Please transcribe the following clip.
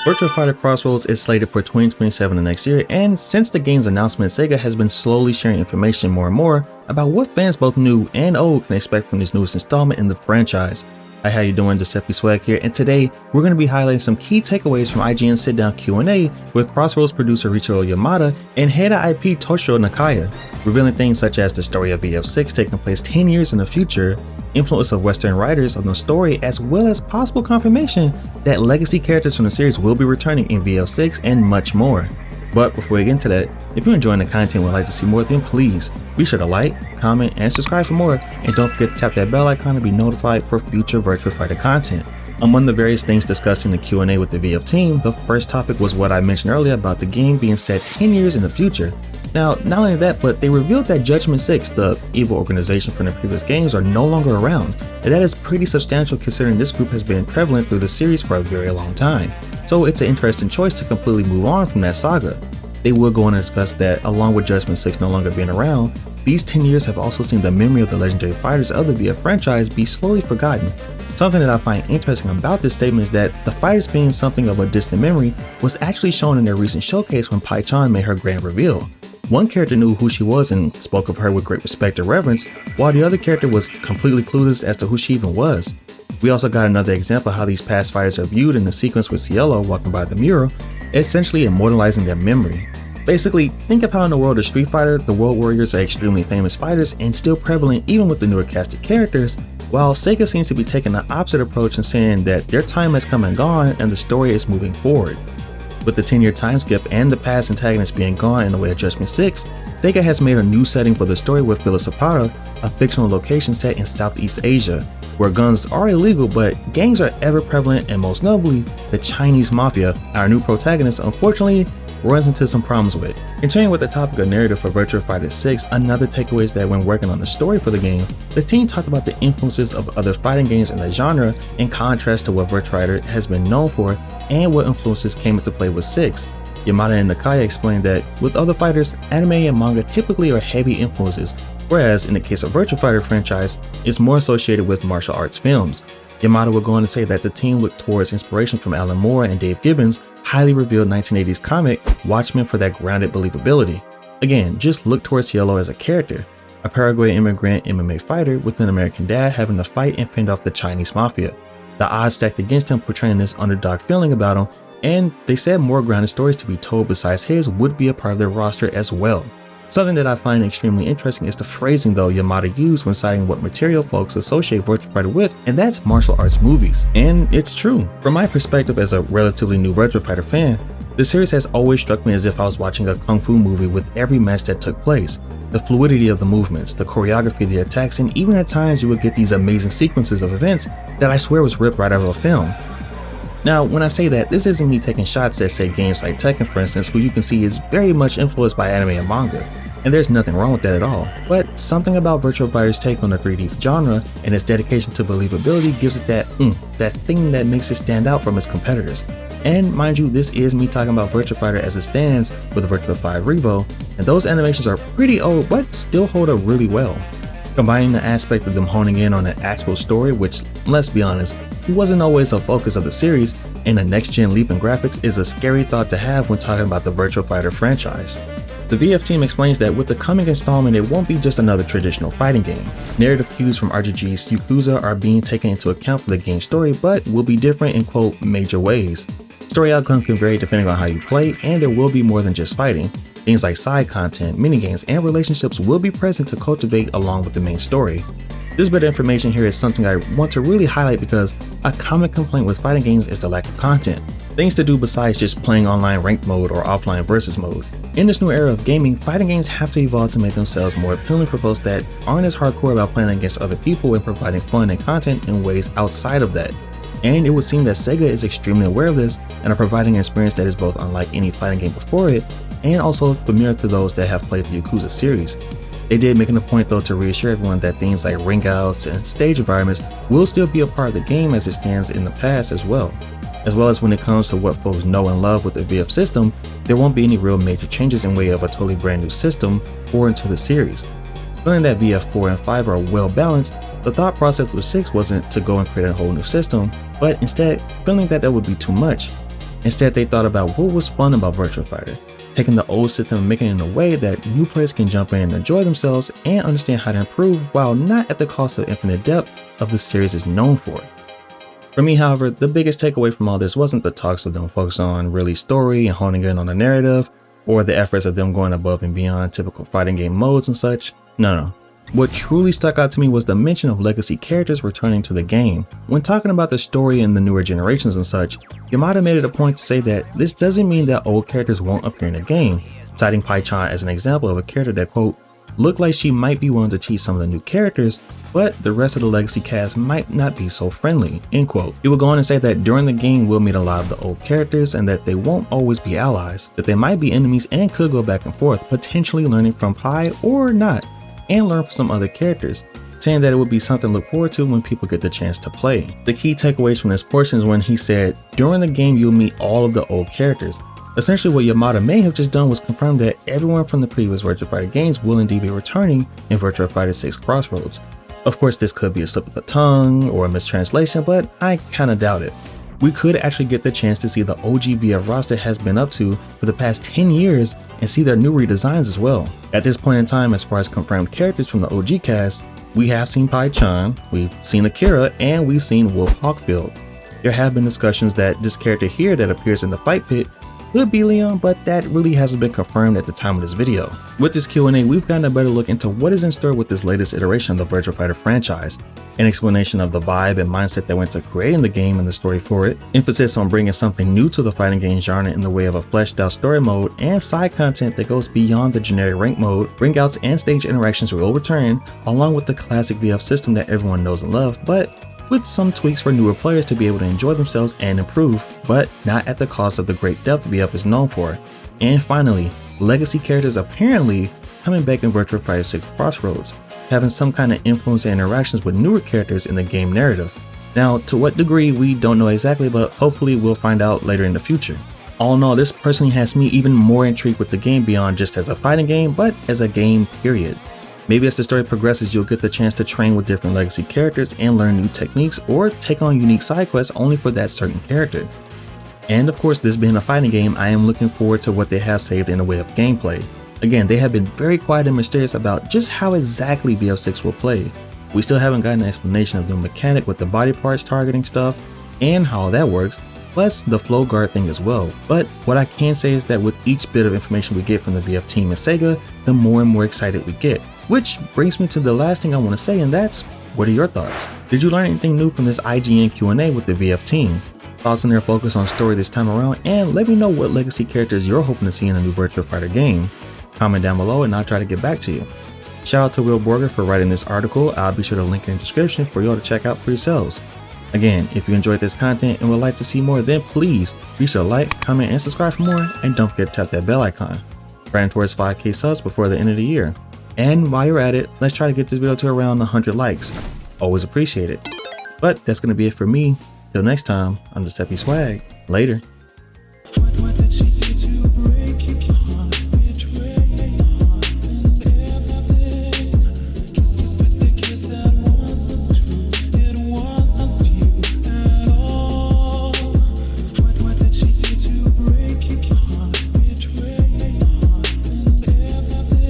Virtua Fighter Crossroads is slated for 2027 the next year, and since the game's announcement, Sega has been slowly sharing information more and more about what fans both new and old can expect from this newest installment in the franchise. Hi, how you doing? DecepySwag here, and today we're going to be highlighting some key takeaways from IGN's sit-down Q&A with Crossroads producer Riichiro Yamada and head of IP Toshio Nakaya, revealing things such as the story of VF6 taking place 10 years in the future, influence of Western writers on the story, as well as possible confirmation that legacy characters from the series will be returning in VF6, and much more. But before we get into that, if you're enjoying the content and would like to see more, then please be sure to like, comment, and subscribe for more, and don't forget to tap that bell icon to be notified for future Virtua Fighter content. Among the various things discussed in the Q&A with the VF team, the first topic was what I mentioned earlier about the game being set 10 years in the future. Now, not only that, but they revealed that Judgment 6, the evil organization from the previous games, are no longer around, and that is pretty substantial considering this group has been prevalent through the series for a very long time. So it's an interesting choice to completely move on from that saga. They will go on to discuss that along with Judgment 6 no longer being around, these 10 years have also seen the memory of the legendary fighters of the VF franchise be slowly forgotten. Something that I find interesting about this statement is that the fighters being something of a distant memory was actually shown in their recent showcase when Pai-chan made her grand reveal. One character knew who she was and spoke of her with great respect and reverence, while the other character was completely clueless as to who she even was. We also got another example of how these past fighters are viewed in the sequence with Cielo walking by the mural, essentially immortalizing their memory. Basically, think of how in the world of Street Fighter, the World Warriors are extremely famous fighters and still prevalent even with the newer casted characters, while Sega seems to be taking the opposite approach and saying that their time has come and gone and the story is moving forward. With the 10-year time skip and the past antagonists being gone in the way of Judgment 6, Sega has made a new setting for the story with Villasapara, a fictional location set in Southeast Asia, where guns are illegal but gangs are ever prevalent, and most notably, the Chinese Mafia, our new protagonist, unfortunately runs into some problems with. Continuing with the topic of narrative for Virtua Fighter 6, another takeaway is that when working on the story for the game, the team talked about the influences of other fighting games in the genre in contrast to what Virtua Fighter has been known for and what influences came into play with 6. Yamada and Nakaya explained that with other fighters, anime and manga typically are heavy influences, whereas in the case of Virtua Fighter franchise, it's more associated with martial arts films. Yamada would go on to say that the team looked towards inspiration from Alan Moore and Dave Gibbons' highly revealed 1980s comic Watchmen for that grounded believability. Again, just look towards Cielo as a character, a Paraguayan immigrant MMA fighter with an American dad having to fight and fend off the Chinese Mafia. The odds stacked against him portraying this underdog feeling about him, and they said more grounded stories to be told besides his would be a part of their roster as well. Something that I find extremely interesting is the phrasing though Yamada used when citing what material folks associate Virtua Fighter with, and that's martial arts movies. And it's true. From my perspective as a relatively new Virtua Fighter fan, the series has always struck me as if I was watching a kung fu movie with every match that took place. The fluidity of the movements, the choreography of the attacks, and even at times you would get these amazing sequences of events that I swear was ripped right out of a film. Now, when I say that, this isn't me taking shots at say games like Tekken for instance, who you can see is very much influenced by anime and manga, and there's nothing wrong with that at all, but something about Virtua Fighter's take on the 3D genre and its dedication to believability gives it that thing that makes it stand out from its competitors. And mind you, this is me talking about Virtua Fighter as it stands with Virtua 5 R.E.V.O, and those animations are pretty old but still hold up really well. Combining the aspect of them honing in on an actual story, which, let's be honest, wasn't always the focus of the series, and the next-gen leap in graphics is a scary thought to have when talking about the Virtua Fighter franchise. The VF team explains that with the coming installment, it won't be just another traditional fighting game. Narrative cues from RGG's Yakuza are being taken into account for the game's story, but will be different in quote major ways. Story outcomes can vary depending on how you play, and there will be more than just fighting. Things like side content, minigames, and relationships will be present to cultivate along with the main story. This bit of information here is something I want to really highlight because a common complaint with fighting games is the lack of content. Things to do besides just playing online ranked mode or offline versus mode. In this new era of gaming, fighting games have to evolve to make themselves more appealing for folks that aren't as hardcore about playing against other people and providing fun and content in ways outside of that. And it would seem that Sega is extremely aware of this and are providing an experience that is both unlike any fighting game before it and also familiar to those that have played the Yakuza series. They did make it a point though to reassure everyone that things like ring outs and stage environments will still be a part of the game as it stands in the past as well as when it comes to what folks know and love with the VF system, there won't be any real major changes in way of a totally brand new system or into the series. Feeling that VF 4 and 5 are well balanced, the thought process with 6 wasn't to go and create a whole new system, but instead feeling that would be too much. Instead, they thought about what was fun about Virtua Fighter, taking the old system and making it in a way that new players can jump in and enjoy themselves and understand how to improve while not at the cost of infinite depth of the series is known for. For me, however, the biggest takeaway from all this wasn't the talks of them focusing on really story and honing in on the narrative, or the efforts of them going above and beyond typical fighting game modes and such. No. What truly stuck out to me was the mention of legacy characters returning to the game. When talking about the story and the newer generations and such, Yamada made it a point to say that this doesn't mean that old characters won't appear in the game, citing Pai-chan as an example of a character that, quote, looked like she might be willing to teach some of the new characters, but the rest of the legacy cast might not be so friendly, end quote. He would go on and say that during the game we'll meet a lot of the old characters and that they won't always be allies, that they might be enemies and could go back and forth, potentially learning from Pai or not, and learn from some other characters, saying that it would be something to look forward to when people get the chance to play. The key takeaways from this portion is when he said, during the game you'll meet all of the old characters. Essentially what Yamada may have just done was confirm that everyone from the previous Virtua Fighter games will indeed be returning in Virtua Fighter 6 Crossroads. Of course this could be a slip of the tongue or a mistranslation, but I kinda doubt it. We could actually get the chance to see the OG VF roster has been up to for the past 10 years and see their new redesigns as well. At this point in time, as far as confirmed characters from the OG cast, we have seen Pai-chan, we've seen Akira, and we've seen Wolf Hawkfield. There have been discussions that this character here that appears in the fight pit could be Leon, but that really hasn't been confirmed at the time of this video. With this Q&A, we've gotten a better look into what is in store with this latest iteration of the Virtua Fighter franchise, an explanation of the vibe and mindset that went to creating the game and the story for it, emphasis on bringing something new to the fighting game genre in the way of a fleshed out story mode and side content that goes beyond the generic rank mode, ring outs and stage interactions will return, along with the classic VF system that everyone knows and loves, but with some tweaks for newer players to be able to enjoy themselves and improve, but not at the cost of the great depth VF is known for. And finally, legacy characters apparently coming back in Virtua Fighter 6 Crossroads, having some kind of influence and interactions with newer characters in the game narrative. Now, to what degree we don't know exactly, but hopefully we'll find out later in the future. All in all, this personally has me even more intrigued with the game beyond just as a fighting game, but as a game period. Maybe as the story progresses, you'll get the chance to train with different legacy characters and learn new techniques or take on unique side quests only for that certain character. And of course, this being a fighting game, I am looking forward to what they have saved in the way of gameplay. Again, they have been very quiet and mysterious about just how exactly VF6 will play. We still haven't gotten an explanation of the mechanic with the body parts targeting stuff and how that works, plus the flow guard thing as well. But what I can say is that with each bit of information we get from the VF team and Sega, the more and more excited we get. Which brings me to the last thing I want to say, and that's, what are your thoughts? Did you learn anything new from this IGN Q&A with the VF team? Thoughts on their focus on story this time around, and let me know what legacy characters you're hoping to see in a new Virtua Fighter game. Comment down below and I'll try to get back to you. Shout out to Will Borger for writing this article. I'll be sure to link in the description for y'all to check out for yourselves. Again, if you enjoyed this content and would like to see more, then please be sure to like, comment, and subscribe for more, and don't forget to tap that bell icon. Running towards 5K subs before the end of the year. And while you're at it, let's try to get this video to around 100 likes. Always appreciate it. But that's going to be it for me. Till next time, I'm DecepySwag. Later.